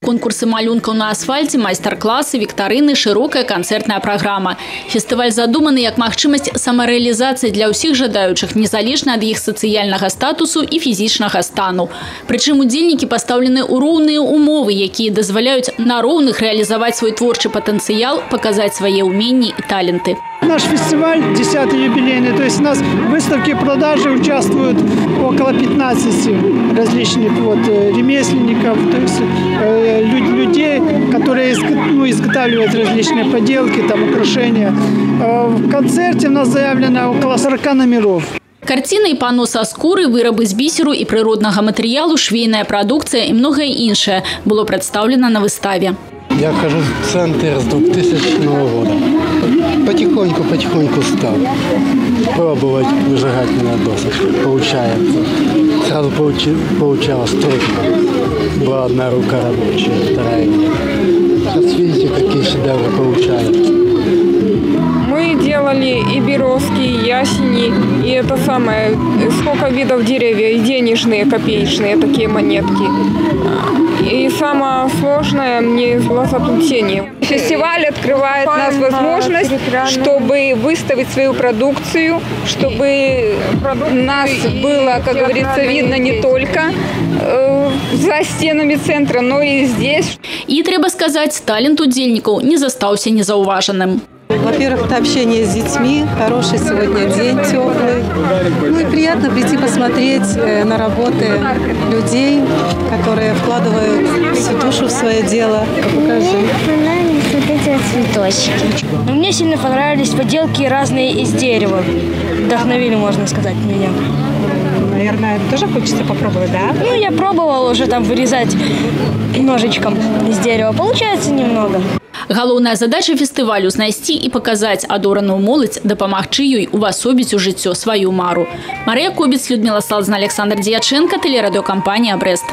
Конкурсы малюнков на асфальте, мастер-классы, викторины, широкая концертная программа. Фестиваль задуманы как магчымасць самореализации для всех жадающих, незалежно от их социального статусу и физического стану. Причем удзельники поставлены у роўныя умовы, якія дазваляюць на роўных реализовать свой творчий потенциал, показать свои умения и таленты. Наш фестиваль 10-й юбилейный, то есть у нас в выставке продажи участвуют около 15 различных ремесленников, то есть людей, которые изготавливают различные поделки, украшения. В концерте у нас заявлено около 40 номеров. Картины и панно со скуры, вырабы з бісеру и природного материалу, швейная продукция и многое иншее было представлено на выставе. Я хожу в центр с 2000 года. Потихоньку стал пробовать выжигательные досочки. Получается. Сразу получалось трудно. Была одна рука рабочая, вторая нет. Сейчас видите, какие шедевры получаются. Мы делали и березки, и ясени, и это самое, сколько видов деревьев, и денежные, копеечные такие монетки. И самое сложное мне глазоплетение. Фестиваль открывает нас возможность, чтобы выставить свою продукцию, чтобы нас было, как говорится, видно не только за стенами центра, но и здесь. И, треба сказать, талент удзельников не застался незауваженным. Во-первых, это общение с детьми, хороший сегодня день, теплый. Ну и приятно прийти посмотреть на работы людей, которые вкладывают всю душу в свое дело. Покажи. Мне понравились вот эти цветочки. Мне сильно понравились поделки разные из дерева. Вдохновили, можно сказать, меня. Наверное, тоже хочется попробовать, да? Ну, я пробовала уже там вырезать ножичком из дерева. Получается немного. Галоўная задача фестывалю – знайсці і паказаць адораную моладзь, дапамагчы ёй увасобіць у жыццё сваю мару. Марыя Кобец, Людмила Салзна, Александр Дьяченко, телерадиокомпания «Брест».